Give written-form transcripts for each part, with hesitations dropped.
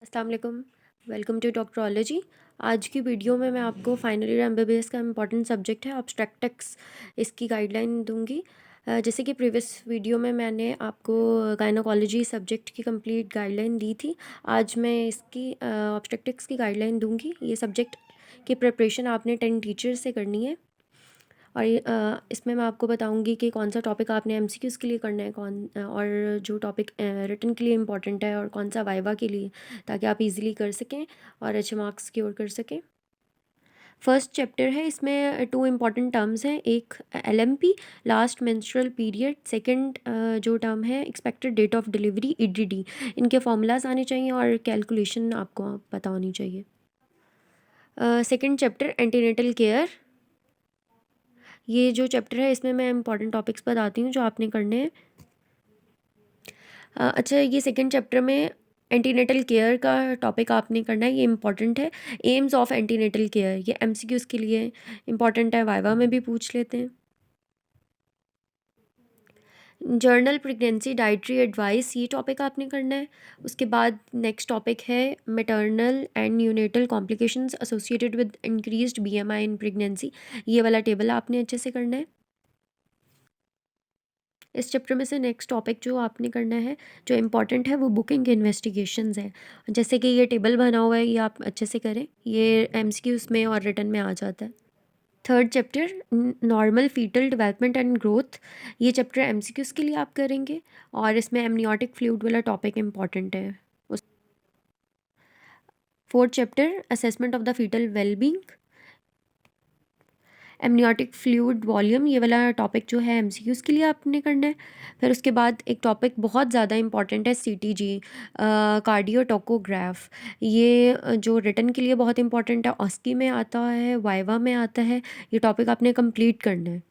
अस्सलाम वालेकुम। Welcome to doctorology. आज की वीडियो में मैं आपको फाइनल ईयर एमबीबीएस का इम्पॉर्टेंट सब्जेक्ट है ऑब्स्ट्रक्टिक्स, इसकी गाइडलाइन दूंगी। जैसे कि प्रीवियस वीडियो में मैंने आपको गायनोकोलॉजी सब्जेक्ट की कंप्लीट गाइडलाइन दी थी, आज मैं इसकी ऑब्स्ट्रक्टिक्स की गाइडलाइन दूंगी। ये सब्जेक्ट की प्रिपरेशन आपने 10 टीचर से करनी है और इसमें मैं आपको बताऊंगी कि कौन सा टॉपिक आपने एमसीक्यूज़ के लिए करना है, और जो टॉपिक रिटन के लिए इम्पॉर्टेंट है और कौन सा वाइवा के लिए, ताकि आप इजीली कर सकें और अच्छे मार्क्स सिक्योर कर सकें। फर्स्ट चैप्टर है, इसमें 2 इम्पॉर्टेंट टर्म्स हैं। एक LMP, last menstrual period. Second जो टर्म है expected date of delivery, EDD. इनके फॉर्मूलाज आने चाहिए और कैलकुलेशन आपको पता होनी चाहिए। Second chapter antenatal care. ये जो चैप्टर है इसमें मैं इंपॉर्टेंट टॉपिक्स बताती हूँ जो आपने करने हैं। अच्छा, ये सेकंड चैप्टर में एंटीनेटल केयर का टॉपिक आपने करना है, ये इंपॉर्टेंट है। एम्स ऑफ एंटीनेटल केयर, ये एमसीक्यूज़ के लिए इंपॉर्टेंट है, वाइवा में भी पूछ लेते हैं। जर्नल प्रेगनेंसी डाइटरी एडवाइस, ये टॉपिक आपने करना है। उसके बाद नेक्स्ट टॉपिक है maternal and neonatal complications associated with increased BMI in pregnancy, ये वाला टेबल आपने अच्छे से करना है। इस चैप्टर में से नेक्स्ट टॉपिक जो आपने करना है, जो इम्पॉर्टेंट है, वो बुकिंग इन्वेस्टिगेशंस है। जैसे कि ये टेबल बना हुआ है, ये आप अच्छे से करें, ये एमसीक्यूज़ में और रिटन में आ जाता है। Third chapter normal fetal development and growth, ये चैप्टर एमसीक्यूज़ के लिए आप करेंगे और इसमें एमनियोटिक फ्लूइड वाला टॉपिक इम्पॉर्टेंट है। उस fourth chapter assessment of the fetal wellbeing, amniotic fluid volume, ये वाला टॉपिक जो है एमसीक्यूज़ के लिए आपने करना है। फिर उसके बाद एक टॉपिक बहुत ज़्यादा इंपॉर्टेंट है, सीटीजी, कार्डियोटोकोग्राफ। ये जो रिटन के लिए बहुत इंपॉर्टेंट है, ऑस्की में आता है, वाइवा में आता है, ये टॉपिक आपने कंप्लीट करना है।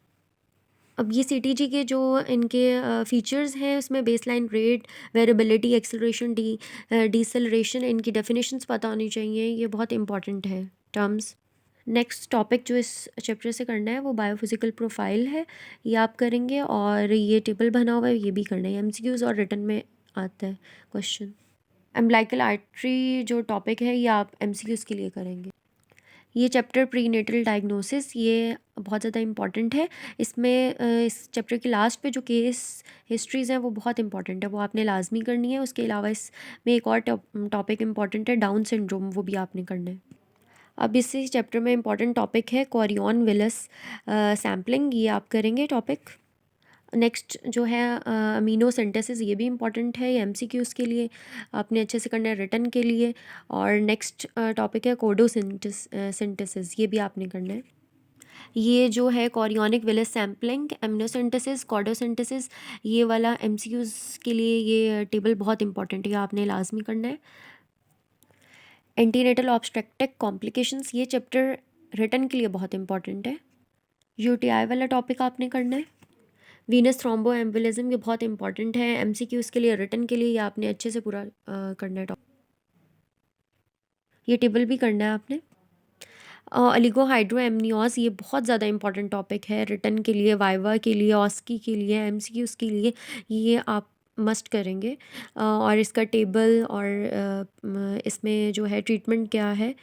अब ये सीटीजी के जो इनके फीचर्स हैं, उसमें baseline rate, variability, acceleration, deceleration, इनकी डेफिनेशंस पता होनी चाहिए, ये बहुत इंपॉर्टेंट है टर्म्स। नेक्स्ट टॉपिक जो इस चैप्टर से करना है वो बायोफिजिकल प्रोफाइल है, ये आप करेंगे और ये टेबल बना हुआ है, ये भी करना है, एमसीक्यूज़ और रिटन में आता है क्वेश्चन। एम्ब्लाइकल आर्टरी जो टॉपिक है, ये आप एमसीक्यूज़ के लिए करेंगे। ये चैप्टर प्रीनेटल डायग्नोसिस, ये बहुत ज़्यादा इंपॉर्टेंट है। इसमें इस चैप्टर के लास्ट पे जो केस हिस्ट्रीज़ हैं वो बहुत इंपॉर्टेंट है, वो आपने लाजमी करनी है। उसके अलावा इसमें एक और टॉपिक इंपॉर्टेंट है, डाउन सिंड्रोम, वो भी आपने करना है। अब इसी चैप्टर में इंपॉर्टेंट टॉपिक है कोरियन विलस सैम्पलिंग, ये आप करेंगे टॉपिक। नेक्स्ट जो है अमीनो सिंथेसिस, ये भी इंपॉर्टेंट है, ये एमसीक्यूज़ के लिए आपने अच्छे से करना है, रिटन के लिए। और नेक्स्ट टॉपिक है सिंथेसिस, ये भी आपने करना है। ये जो है chorionic villus sampling, amniocentesis, cordocentesis, ये वाला एमसीक्यूज़ के लिए ये टेबल बहुत इंपॉर्टेंट है, ये आपने लाजमी करना है। एंटीनेटल ऑब्स्ट्रक्टिक कॉम्प्लिकेशंस, ये चैप्टर रिटन के लिए बहुत इंपॉर्टेंट है। यूटीआई वाला टॉपिक आपने करना है। वीनस थ्रोम्बो एम्बोलिज्म, ये बहुत इंपॉर्टेंट है एमसीक्यूज़ के लिए, रिटन के लिए, ये आपने अच्छे से पूरा करना है ये टेबल भी करना है आपने। अलिगो हाइड्रोएमनियोस, ये बहुत ज़्यादा इंपॉर्टेंट टॉपिक है रिटन के लिए, वाइवा के लिए, ऑस्की के लिए, एमसीक्यूज़ के लिए, ये आप मस्ट करेंगे। और इसका टेबल और इसमें जो है ट्रीटमेंट क्या है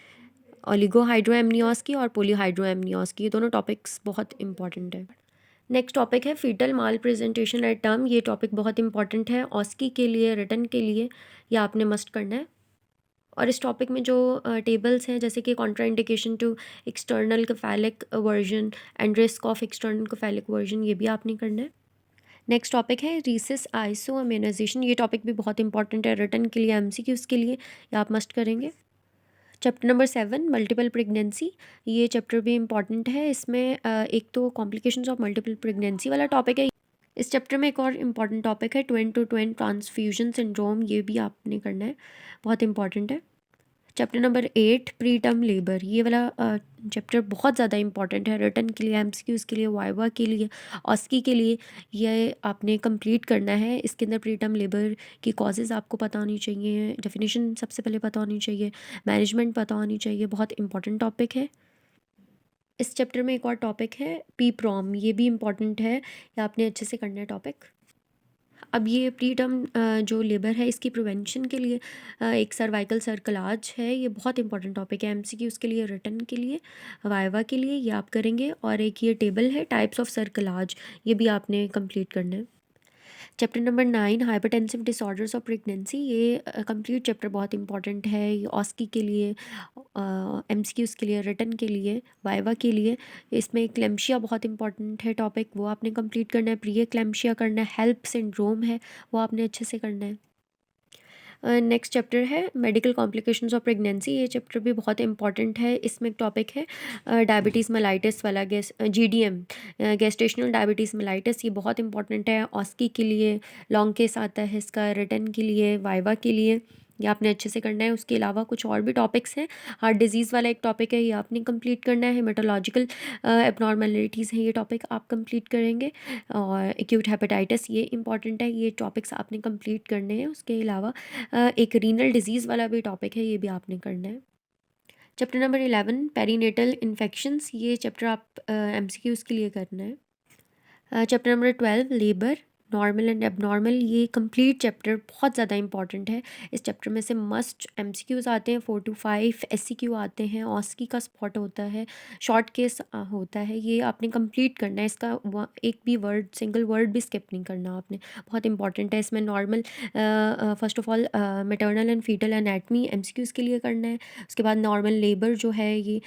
ओलिगोहाइड्रोएमनियोस की और पॉलीहाइड्रोएमनियोस की, ये दोनों टॉपिक्स बहुत इंपॉर्टेंट है। नेक्स्ट टॉपिक है फीटल माल प्रेजेंटेशन एट टर्म, ये टॉपिक बहुत इंपॉर्टेंट है ऑस्की के लिए, रिटन के लिए, ये आपने मस्ट करना है। और इस टॉपिक में जो टेबल्स हैं, जैसे कि contraindication to external cephalic version and risk of external cephalic version, ये भी आपने करना है। नेक्स्ट टॉपिक है रीसिस आइसोअमेनाइजेशन, ये टॉपिक भी बहुत इंपॉर्टेंट है रिटन के लिए, एमसीक्यूज़ के लिए, ये आप मस्ट करेंगे। चैप्टर नंबर 7 मल्टीपल प्रेगनेंसी, ये चैप्टर भी इंपॉर्टेंट है। इसमें एक तो कॉम्प्लिकेशंस ऑफ मल्टीपल प्रेगनेंसी वाला टॉपिक है। इस चैप्टर में एक और इम्पॉर्टेंट टॉपिक है twin to twin transfusion syndrome, ये भी आपने करना है, बहुत इंपॉर्टेंट है। Chapter number 8 preterm labour, ये वाला चैप्टर बहुत ज़्यादा इंपॉर्टेंट है रिटन के लिए, एमसीक्यूज़ के लिए, वाइवा के लिए, ऑस्की के लिए, ये आपने कंप्लीट करना है। इसके अंदर प्री टर्म लेबर की कॉजेज़ आपको पता होनी चाहिए, डेफिनेशन सबसे पहले पता होनी चाहिए, मैनेजमेंट पता होनी चाहिए, बहुत इंपॉर्टेंट टॉपिक है। इस चैप्टर में एक और टॉपिक है पी प्रॉम, ये भी इम्पॉर्टेंट है, ये आपने अच्छे से करना है टॉपिक। अब ये प्री टर्म जो लेबर है इसकी प्रिवेंशन के लिए एक सर्वाइकल सर्कलाज है, ये बहुत इंपॉर्टेंट टॉपिक है एमसीक्यूज़ के लिए, रिटन के लिए, वाइवा के लिए, ये आप करेंगे। और एक ये टेबल है टाइप्स ऑफ सर्कलाज, ये भी आपने कंप्लीट करना है। Chapter number 9 hypertensive disorders of pregnancy, ये कंप्लीट चैप्टर बहुत इंपॉर्टेंट है। ये ऑस्की के लिए, एमसीक्यूज़ के लिए, रिटन के लिए, वाइवा के लिए। इसमें एक्लेम्शिया बहुत इंपॉर्टेंट है टॉपिक, वो आपने कंप्लीट करना है। प्री एक्लेम्शिया करना है, हेल्प सिंड्रोम है वो आपने अच्छे से करना है। नेक्स्ट चैप्टर है मेडिकल कॉम्प्लिकेशंस ऑफ प्रेगनेंसी, ये चैप्टर भी बहुत इंपॉर्टेंट है। इसमें एक टॉपिक है डायबिटीज़ मेलाइटिस वाला, जीडीएम, गेस्टेशनल डायबिटीज़ मेलाइटिस, ये बहुत इंपॉर्टेंट है ऑस्की के लिए। लॉन्ग केस आता है इसका, रिटन के लिए, वाइवा के लिए, ये आपने अच्छे से करना है। उसके अलावा कुछ और भी टॉपिक्स हैं। हार्ट डिजीज़ वाला एक टॉपिक है, ये आपने कंप्लीट करना है। मेटोलॉजिकल एबनॉर्मेलिटीज़ हैं, ये टॉपिक आप कंप्लीट करेंगे। और एक्यूट हेपेटाइटिस, ये इंपॉर्टेंट है, ये टॉपिक्स आपने कंप्लीट करने हैं। उसके अलावा एक रीनल डिजीज़ वाला भी टॉपिक है, ये भी आपने करना है। चैप्टर नंबर 11 पेरीनेटल इन्फेक्शंस, ये चैप्टर आप एमसीक्यूज़ के लिए करना है। Chapter number 12 labour normal and abnormal, ये कंप्लीट चैप्टर बहुत ज़्यादा इंपॉर्टेंट है। इस चैप्टर में से मस्ट एमसीक्यूज़ आते हैं, 4 to 5 एससीक्यू आते हैं, ऑस्की का स्पॉट होता है, शॉर्ट केस होता है, ये आपने कंप्लीट करना है। इसका एक भी वर्ड, सिंगल वर्ड भी स्किप नहीं करना आपने, बहुत इंपॉर्टेंट है। इसमें normal first of all maternal and fetal anatomy MCQs के लिए करना है। उसके बाद नॉर्मल लेबर जो है ये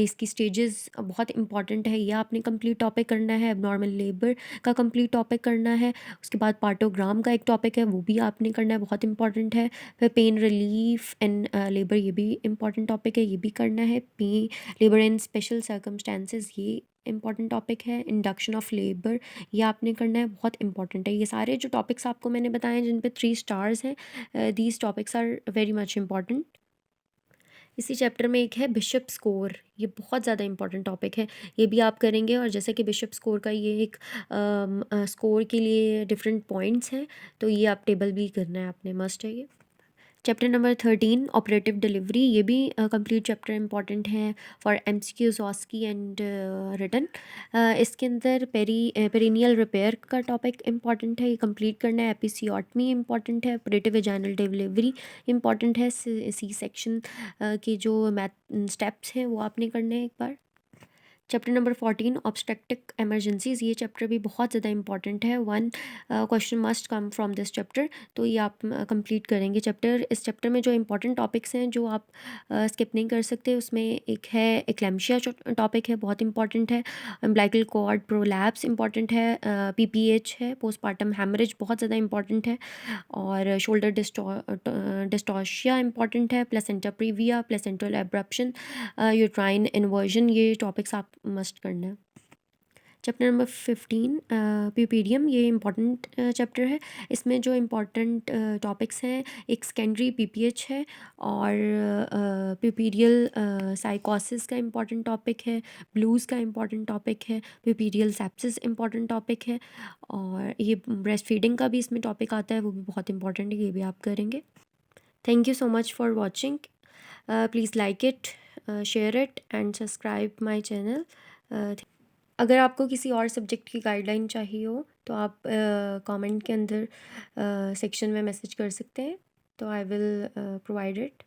इसकी स्टेजेस बहुत इंपॉर्टेंट है, ये आपने कंप्लीट टॉपिक करना है। एबनॉर्मल लेबर का कंप्लीट टॉपिक करना है। उसके बाद पार्टोग्राम का एक टॉपिक है, वो भी आपने करना है, बहुत इंपॉर्टेंट है। फिर पेन रिलीफ एंड लेबर, ये भी इंपॉर्टेंट टॉपिक है, ये भी करना है। लेबर इन स्पेशल सर्कमस्टेंसेस, ये इंपॉर्टेंट टॉपिक है। इंडक्शन ऑफ लेबर, ये आपने करना है, बहुत इंपॉर्टेंट है। ये सारे जो टॉपिक्स आपको मैंने बताए हैं जिन पे 3 स्टार्स हैं, these topics are very much important. इसी चैप्टर में एक है बिशप स्कोर, ये बहुत ज़्यादा इंपॉर्टेंट टॉपिक है, ये भी आप करेंगे। और जैसे कि बिशप स्कोर का ये एक स्कोर के लिए डिफरेंट पॉइंट्स हैं, तो ये आप टेबल भी करना है आपने, मस्ट है ये। चैप्टर नंबर 13 ऑपरेटिव डिलीवरी, ये भी कंप्लीट चैप्टर इंपॉर्टेंट है for MCQs, OSCE and written. इसके अंदर पेरिनियल रिपेयर का टॉपिक इंपॉर्टेंट है, ये कंप्लीट करना है। एपिसियोटमी इंपॉर्टेंट है। ऑपरेटिव वेजाइनल डिलीवरी इंपॉर्टेंट है। सी सेक्शन के जो मैथ स्टेप्स हैं वो आपने करने हैं एक बार। चैप्टर नंबर 14 ऑब्स्ट्रक्टिक एमरजेंसीज, ये चैप्टर भी बहुत ज़्यादा इंपॉर्टेंट है। 1 question must come from this chapter, तो ये आप कंप्लीट करेंगे चैप्टर। इस चैप्टर में जो इंपॉर्टेंट टॉपिक्स हैं जो आप स्किप नहीं कर सकते, उसमें एक है एक्लेम्शिया टॉपिक है, बहुत इंपॉर्टेंट है। अम्बिलिकल कॉर्ड प्रोलैप्स इंपॉर्टेंट है। पीपीएच है, पोस्टपार्टम हैमरेज बहुत ज़्यादा इंपॉर्टेंट है। और शोल्डर डिस्टॉर्शिया इंपॉर्टेंट है। Placenta previa, placental abruption, uterine inversion, ये टॉपिक्स आप मस्ट करना है। चैप्टर नंबर 15 प्यूपीडियम, ये इंपॉर्टेंट चैप्टर है। इसमें जो इम्पॉर्टेंट टॉपिक्स हैं, एक सेकेंडरी पीपीएच है, और प्यूपीडियल साइकोसिस का इंपॉर्टेंट टॉपिक है। ब्लूज़ का इंपॉर्टेंट टॉपिक है। प्यूपीडियल सेप्सिस इंपॉर्टेंट टॉपिक है। और ये ब्रेस्ट फीडिंग का भी इसमें टॉपिक आता है, वो भी बहुत इंपॉर्टेंट है, ये भी आप करेंगे। Thank you so much for watching. Please like it, share it and subscribe my channel. अगर आपको किसी और सब्जेक्ट की गाइडलाइन चाहिए हो तो आप कमेंट के अंदर सेक्शन में मैसेज कर सकते हैं, तो आई विल प्रोवाइड इट।